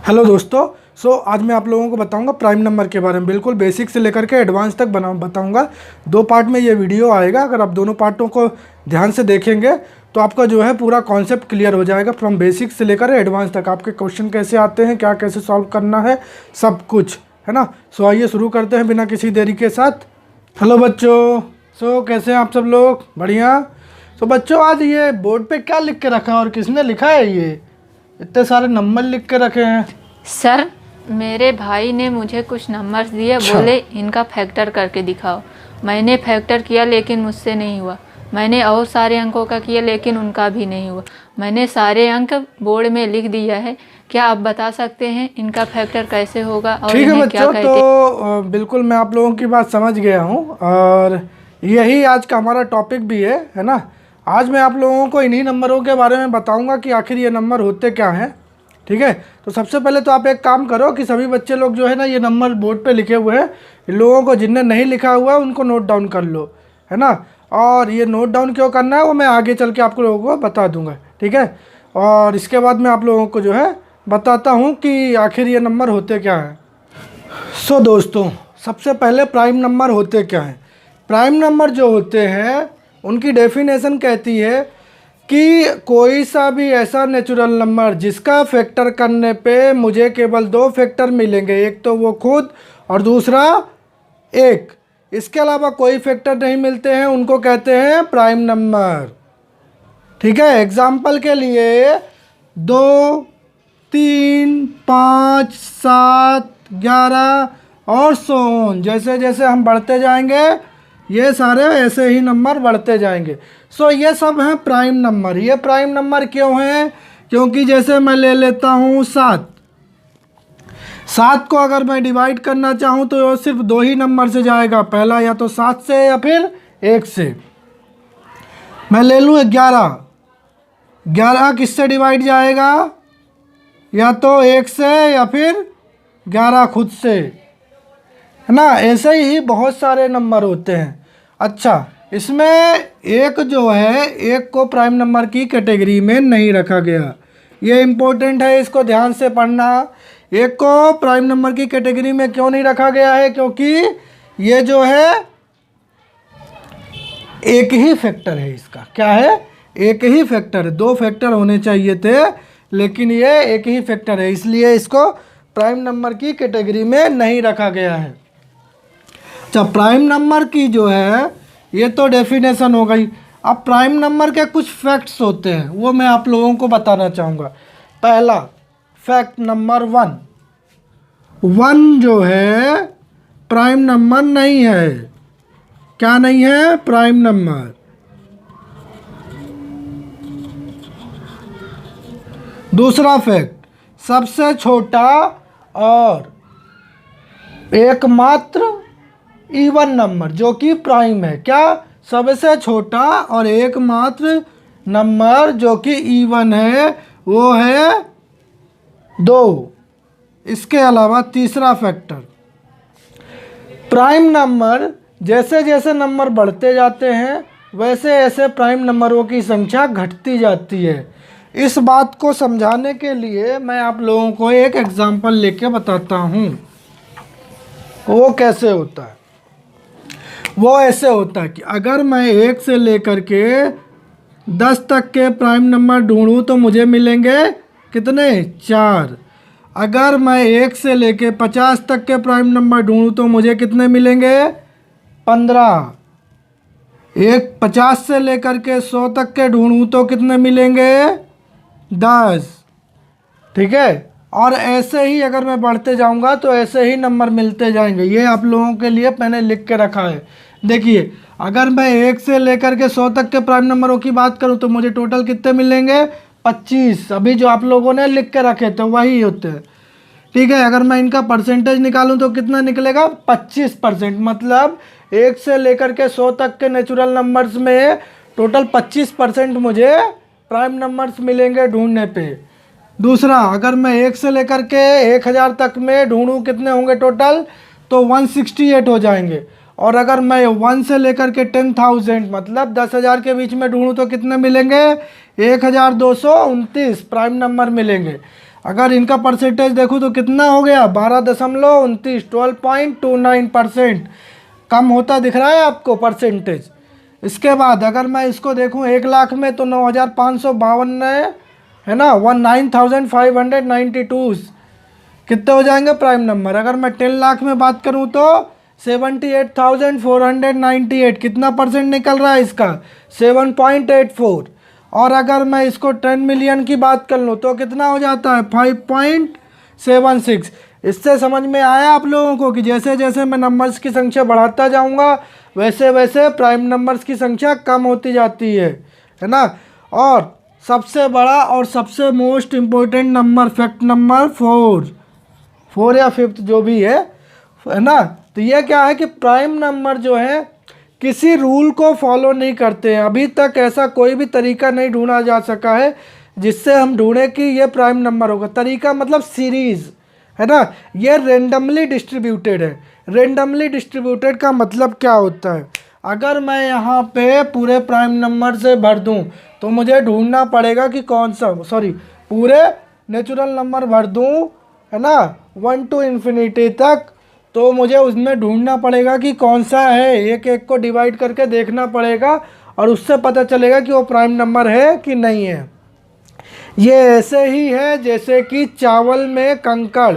Hello दोस्तों। आज मैं आप लोगों को बताऊंगा प्राइम नंबर के बारे में, बिल्कुल बेसिक से लेकर के एडवांस तक बताऊंगा। दो पार्ट में ये वीडियो आएगा। अगर आप दोनों पार्टों को ध्यान से देखेंगे तो आपका जो है पूरा कॉन्सेप्ट क्लियर हो जाएगा, फ्रॉम बेसिक से लेकर एडवांस तक। आपके क्वेश्चन कैसे आते हैं, क्या कैसे सॉल्व करना है, सब कुछ है ना। आइए शुरू करते हैं बिना किसी देरी के साथ। हेलो बच्चों, कैसे हैं आप सब लोग? बढ़िया। बच्चों, आज ये बोर्ड पे क्या लिख के रखा है और किसने लिखा है? ये इतने सारे नंबर लिख के रखे हैं। सर, मेरे भाई ने मुझे कुछ नंबर्स दिए। बोले इनका फैक्टर करके दिखाओ। मैंने फैक्टर किया लेकिन मुझसे नहीं हुआ। मैंने और सारे अंकों का किया लेकिन उनका भी नहीं हुआ। मैंने सारे अंक बोर्ड में लिख दिया है। क्या आप बता सकते हैं इनका फैक्टर कैसे होगा और ठीक है इन्हें क्या बच्चों, कहते हैं? तो बिल्कुल मैं आप लोगों की बात समझ गया हूँ और यही आज का हमारा टॉपिक भी है ना। आज मैं आप लोगों को इन्हीं नंबरों के बारे में बताऊंगा कि आखिर ये नंबर होते क्या हैं। ठीक है, तो सबसे पहले तो आप एक काम करो कि सभी बच्चे लोग जो है ना, ये नंबर बोर्ड पे लिखे हुए हैं, इन लोगों को जिनने नहीं लिखा हुआ है उनको नोट डाउन कर लो, है ना। और ये नोट डाउन क्यों करना है वो मैं आगे चल के आप लोगों को बता दूंगा, ठीक है। और इसके बाद मैं आप लोगों को जो है बताता हूँ कि आखिर ये नंबर होते क्या हैं। दोस्तों, सबसे पहले प्राइम नंबर होते क्या हैं। प्राइम नंबर जो होते हैं उनकी डेफिनेशन कहती है कि कोई सा भी ऐसा नेचुरल नंबर जिसका फैक्टर करने पे मुझे केवल दो फैक्टर मिलेंगे, एक तो वो खुद और दूसरा एक, इसके अलावा कोई फैक्टर नहीं मिलते हैं, उनको कहते हैं प्राइम नंबर। ठीक है, एग्जाम्पल के लिए 2, 3, 5, 7, 11 और सो ऑन, जैसे जैसे हम बढ़ते जाएंगे ये सारे ऐसे ही नंबर बढ़ते जाएंगे। ये सब हैं प्राइम नंबर। ये प्राइम नंबर क्यों हैं? क्योंकि जैसे मैं ले लेता हूँ 7 को अगर मैं डिवाइड करना चाहूँ तो वो सिर्फ दो ही नंबर से जाएगा, पहला या तो 7 से या फिर 1 से। मैं ले लूँ 11 किससे डिवाइड जाएगा? या तो 1 से या फिर 11 खुद से, है ना। ऐसे ही बहुत सारे नंबर होते हैं। अच्छा, इसमें एक जो है, एक को प्राइम नंबर की कैटेगरी में नहीं रखा गया। ये इम्पोर्टेंट है, इसको ध्यान से पढ़ना। एक को प्राइम नंबर की कैटेगरी में क्यों नहीं रखा गया है? क्योंकि ये जो है एक ही फैक्टर है इसका। क्या है? एक ही फैक्टर है। दो फैक्टर होने चाहिए थे लेकिन ये एक ही फैक्टर है, इसलिए इसको प्राइम नंबर की कैटेगरी में नहीं रखा गया है। अच्छा, प्राइम नंबर की जो है ये तो डेफिनेशन हो गई। अब प्राइम नंबर के कुछ फैक्ट्स होते हैं, वो मैं आप लोगों को बताना चाहूँगा। पहला फैक्ट नंबर 1 जो है प्राइम नंबर नहीं है। क्या नहीं है? Prime number. दूसरा फैक्ट, सबसे छोटा और एकमात्र इवन नंबर जो कि प्राइम है। क्या? सबसे छोटा और एकमात्र नंबर जो कि इवन है वो है 2। इसके अलावा तीसरा फैक्टर, प्राइम नंबर जैसे जैसे नंबर बढ़ते जाते हैं वैसे ऐसे प्राइम नंबरों की संख्या घटती जाती है। इस बात को समझाने के लिए मैं आप लोगों को एक एग्जांपल लेके बताता हूँ। वो कैसे होता है? वो ऐसे होता है कि अगर मैं 1 से लेकर के 10 तक के प्राइम नंबर ढूंढूं तो मुझे मिलेंगे कितने? 4। अगर मैं 1 से लेके 50 तक के प्राइम नंबर ढूंढूं तो मुझे कितने मिलेंगे? 15। 50 से लेकर के 100 तक के ढूंढूं तो कितने मिलेंगे? 10। ठीक है, और ऐसे ही अगर मैं बढ़ते जाऊंगा तो ऐसे ही नंबर मिलते जाएंगे। ये आप लोगों के लिए मैंने लिख के रखा है। देखिए, अगर मैं 1 से लेकर के 100 तक के प्राइम नंबरों की बात करूं तो मुझे टोटल कितने मिलेंगे? 25। अभी जो आप लोगों ने लिख के रखे थे वही होते हैं। ठीक है, अगर मैं इनका परसेंटेज निकालूं तो कितना निकलेगा? 25%। मतलब 1 से लेकर के 100 तक के नेचुरल नंबर्स में टोटल 25% मुझे प्राइम नंबर्स मिलेंगे ढूंढने पे। दूसरा, अगर मैं 1 से लेकर के 1000 तक में ढूंढूं कितने होंगे टोटल? तो 168 हो जाएंगे। और अगर मैं 1 से लेकर के 10,000 मतलब 10,000 के बीच में ढूंढूं तो कितने मिलेंगे? 1229 प्राइम नंबर मिलेंगे। अगर इनका परसेंटेज देखूँ तो कितना हो गया 12.29, 12.29%। कम होता दिख रहा है आपको परसेंटेज। इसके बाद अगर मैं इसको देखूं 1 लाख में तो 9,552 है ना, 19,592 कितने हो जाएंगे प्राइम नंबर। अगर मैं 10 लाख में बात करूं तो 78,498, कितना परसेंट निकल रहा है इसका 7.84। और अगर मैं इसको 10 मिलियन की बात कर लूँ तो कितना हो जाता है 5.76। इससे समझ में आया आप लोगों को कि जैसे जैसे मैं नंबर्स की संख्या बढ़ाता जाऊंगा वैसे वैसे प्राइम नंबर्स की संख्या कम होती जाती है ना। और सबसे बड़ा और सबसे most important number fact number 4 या 5 जो भी है ना, तो ये क्या है कि प्राइम नंबर जो है किसी रूल को फॉलो नहीं करते हैं। अभी तक ऐसा कोई भी तरीका नहीं ढूंढा जा सका है जिससे हम ढूंढें कि ये प्राइम नंबर होगा। तरीका मतलब सीरीज़ है ना, ये रेंडमली डिस्ट्रीब्यूटेड है। रेंडमली डिस्ट्रीब्यूटेड का मतलब क्या होता है, अगर मैं यहाँ पे पूरे प्राइम नंबर से भर दूँ तो मुझे ढूंढना पड़ेगा कि कौन सा, पूरे नेचुरल नंबर भर दूँ है ना 1 to इन्फिनिटी तक, तो मुझे उसमें ढूंढना पड़ेगा कि कौन सा है। एक एक को डिवाइड करके देखना पड़ेगा और उससे पता चलेगा कि वो प्राइम नंबर है कि नहीं है। ये ऐसे ही है जैसे कि चावल में कंकड़,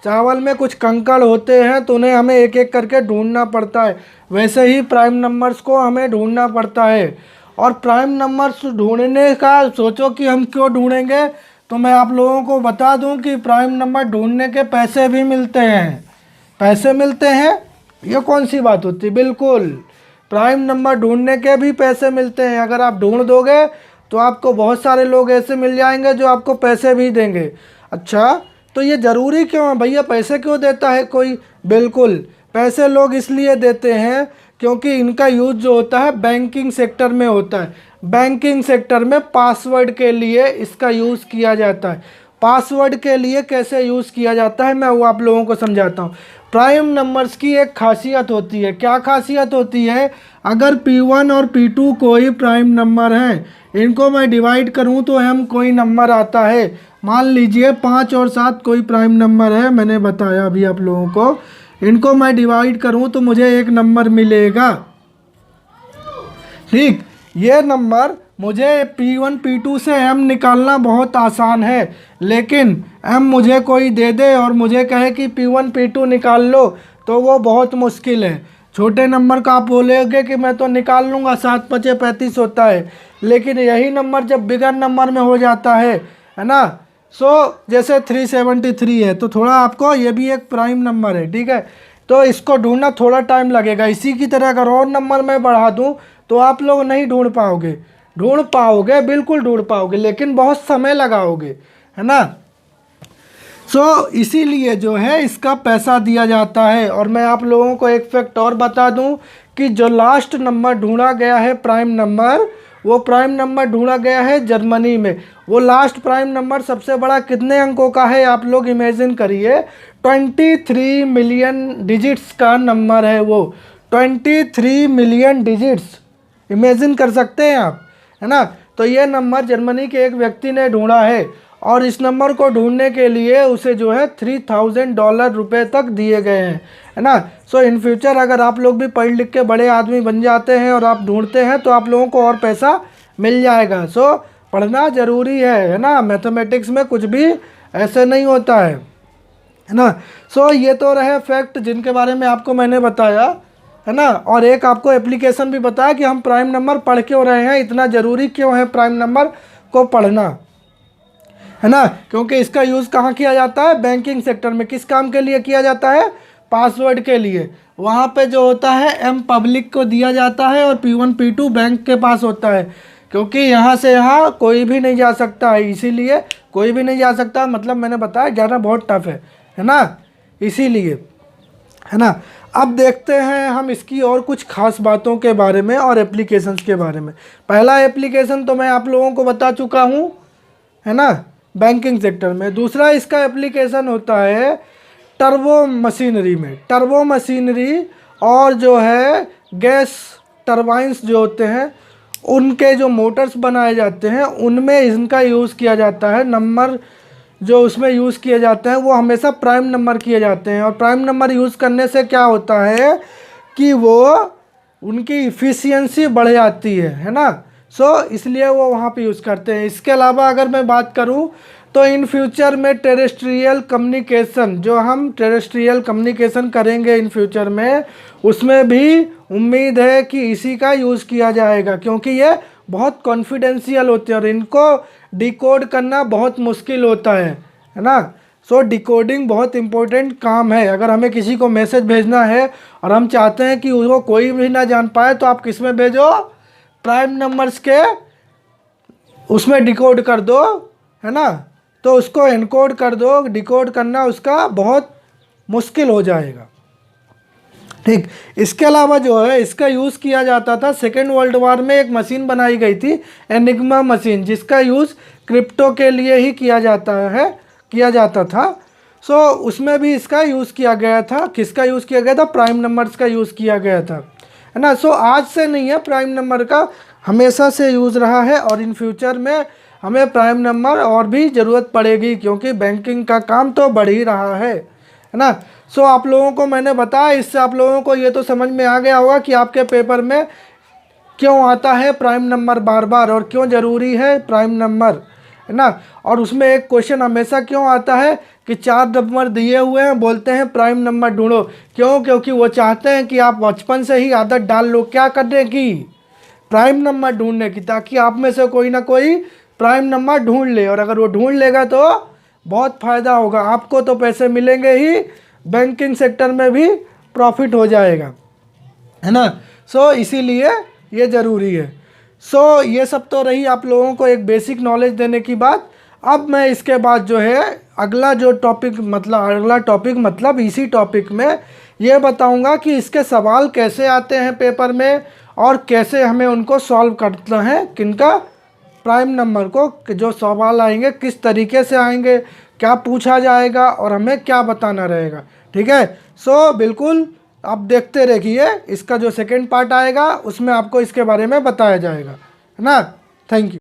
चावल में कुछ कंकड़ होते हैं तो उन्हें हमें एक एक करके ढूंढना पड़ता है, वैसे ही प्राइम नंबर्स को हमें ढूंढना पड़ता है। और प्राइम नंबर्स ढूंढने का सोचो कि हम क्यों ढूंढेंगे, तो मैं आप लोगों को बता दूं कि प्राइम नंबर ढूंढने के पैसे भी मिलते हैं। पैसे मिलते हैं, ये कौन सी बात होती है, बिल्कुल प्राइम नंबर ढूंढने के भी पैसे मिलते हैं। अगर आप ढूंढ दोगे तो आपको बहुत सारे लोग ऐसे मिल जाएंगे जो आपको पैसे भी देंगे। अच्छा, तो ये ज़रूरी क्यों है भैया, पैसे क्यों देता है कोई, बिल्कुल पैसे लोग इसलिए देते हैं क्योंकि इनका यूज़ जो होता है बैंकिंग सेक्टर में होता है। बैंकिंग सेक्टर में पासवर्ड के लिए इसका यूज़ किया जाता है। पासवर्ड के लिए कैसे यूज़ किया जाता है मैं वो आप लोगों को समझाता हूँ। प्राइम नंबर्स की एक खासियत होती है, क्या खासियत होती है, अगर P1 और P2 कोई प्राइम नंबर है, इनको मैं डिवाइड करूं तो हम कोई नंबर आता है। मान लीजिए 5 और 7 कोई प्राइम नंबर है, मैंने बताया अभी आप लोगों को, इनको मैं डिवाइड करूं तो मुझे एक नंबर मिलेगा। ठीक, ये नंबर मुझे P1 P2 से m निकालना बहुत आसान है, लेकिन m मुझे कोई दे दे और मुझे कहे कि P1 P2 निकाल लो तो वो बहुत मुश्किल है। छोटे नंबर का आप बोलेंगे कि मैं तो निकाल लूँगा, 7 5 35 होता है, लेकिन यही नंबर जब बिगर नंबर में हो जाता है ना, जैसे 373 है तो थोड़ा आपको ये भी एक प्राइम नंबर है, ठीक है, तो इसको ढूंढना थोड़ा टाइम लगेगा। इसी की तरह अगर और नंबर मैं बढ़ा दूं तो आप लोग नहीं ढूंढ पाओगे, बिल्कुल ढूंढ पाओगे, लेकिन बहुत समय लगाओगे, है ना। इसीलिए जो है इसका पैसा दिया जाता है। और मैं आप लोगों को एक फैक्ट और बता दूं कि जो लास्ट नंबर ढूंढा गया है प्राइम नंबर, वो प्राइम नंबर ढूंढा गया है जर्मनी में। वो लास्ट प्राइम नंबर सबसे बड़ा कितने अंकों का है आप लोग इमेजिन करिए, 23 मिलियन डिजिट्स का नंबर है वो, 23 मिलियन डिजिट्स, इमेजिन कर सकते हैं आप, है ना। तो ये नंबर जर्मनी के एक व्यक्ति ने ढूंढा है और इस नंबर को ढूंढने के लिए उसे जो है $3000 रुपये तक दिए गए हैं, है ना। इन फ्यूचर अगर आप लोग भी पढ़ लिख के बड़े आदमी बन जाते हैं और आप ढूंढते हैं तो आप लोगों को और पैसा मिल जाएगा। पढ़ना ज़रूरी है ना, मैथमेटिक्स में कुछ भी ऐसे नहीं होता है ना। ये तो रहे फैक्ट जिनके बारे में आपको मैंने बताया, है ना। और एक आपको एप्लीकेशन भी बताया कि हम प्राइम नंबर पढ़ क्यों रहे हैं, इतना ज़रूरी क्यों है प्राइम नंबर को पढ़ना, है ना। क्योंकि इसका यूज़ कहाँ किया जाता है, बैंकिंग सेक्टर में। किस काम के लिए किया जाता है, पासवर्ड के लिए। वहाँ पे जो होता है m पब्लिक को दिया जाता है और P1 P2 बैंक के पास होता है, क्योंकि यहाँ से यहाँ कोई भी नहीं जा सकता है, इसीलिए कोई भी नहीं जा सकता, मतलब मैंने बताया जाना बहुत टफ है ना, इसीलिए, है ना। अब देखते हैं हम इसकी और कुछ खास बातों के बारे में और एप्लीकेशंस के बारे में। पहला एप्लीकेशन तो मैं आप लोगों को बता चुका हूँ, है ना, बैंकिंग सेक्टर में। दूसरा इसका एप्लीकेशन होता है टर्बो मशीनरी में। टर्बो मशीनरी और जो है गैस टरबाइंस जो होते हैं उनके जो मोटर्स बनाए जाते हैं उनमें इनका यूज़ किया जाता है। नंबर जो उसमें यूज़ किए जाते हैं वो हमेशा प्राइम नंबर किए जाते हैं। और प्राइम नंबर यूज़ करने से क्या होता है कि वो उनकी इफ़िशियंसी बढ़ जाती है ना। सो इसलिए वो वहाँ पे यूज़ करते हैं। इसके अलावा अगर मैं बात करूँ तो इन फ्यूचर में टेरेस्ट्रियल कम्युनिकेशन, जो हम टेरेस्ट्रियल कम्युनिकेशन करेंगे इन फ्यूचर में, उसमें भी उम्मीद है कि इसी का यूज़ किया जाएगा, क्योंकि ये बहुत कॉन्फिडेंशियल होते हैं और इनको डिकोड करना बहुत मुश्किल होता है ना। सो डिकोडिंग बहुत इम्पोर्टेंट काम है। अगर हमें किसी को मैसेज भेजना है और हम चाहते हैं कि उसको कोई भी ना जान पाए, तो आप किस में भेजो, प्राइम नंबर्स के उसमें डिकोड कर दो, है ना। तो उसको एनकोड कर दो, डिकोड करना उसका बहुत मुश्किल हो जाएगा। ठीक, इसके अलावा जो है इसका यूज़ किया जाता था सेकेंड वर्ल्ड वॉर में। एक मशीन बनाई गई थी एनिग्मा मशीन, जिसका यूज़ क्रिप्टो के लिए ही किया जाता था। सो उसमें भी इसका यूज़ किया गया था। किसका यूज़ किया गया था? प्राइम नंबर्स का यूज़ किया गया था, है ना। सो आज से नहीं है, प्राइम नंबर का हमेशा से यूज़ रहा है और इन फ्यूचर में हमें प्राइम नंबर और भी ज़रूरत पड़ेगी, क्योंकि बैंकिंग का काम तो बढ़ ही रहा है ना। सो आप लोगों को मैंने बताया, इससे आप लोगों को ये तो समझ में आ गया होगा कि आपके पेपर में क्यों आता है प्राइम नंबर बार बार और क्यों ज़रूरी है प्राइम नंबर, है ना। और उसमें एक क्वेश्चन हमेशा क्यों आता है कि 4 नंबर दिए हुए हैं, बोलते हैं प्राइम नंबर ढूंढो। क्यों? क्योंकि वो चाहते हैं कि आप बचपन से ही आदत डाल लो क्या करने की, प्राइम नंबर ढूंढने की, ताकि आप में से कोई ना कोई प्राइम नंबर ढूंढ ले। और अगर वो ढूंढ लेगा तो बहुत फ़ायदा होगा, आपको तो पैसे मिलेंगे ही, बैंकिंग सेक्टर में भी प्रॉफिट हो जाएगा, है ना। सो इसीलिए ये ज़रूरी है। सो ये सब तो रही आप लोगों को एक बेसिक नॉलेज देने की बात। अब मैं इसके बाद जो है अगला टॉपिक मतलब इसी टॉपिक में ये बताऊंगा कि इसके सवाल कैसे आते हैं पेपर में और कैसे हमें उनको सॉल्व करना है, किनका, प्राइम नंबर को, कि जो सवाल आएंगे किस तरीके से आएंगे, क्या पूछा जाएगा और हमें क्या बताना रहेगा। ठीक है। सो बिल्कुल आप देखते रहिए, इसका जो सेकंड पार्ट आएगा उसमें आपको इसके बारे में बताया जाएगा, है ना। Thank you.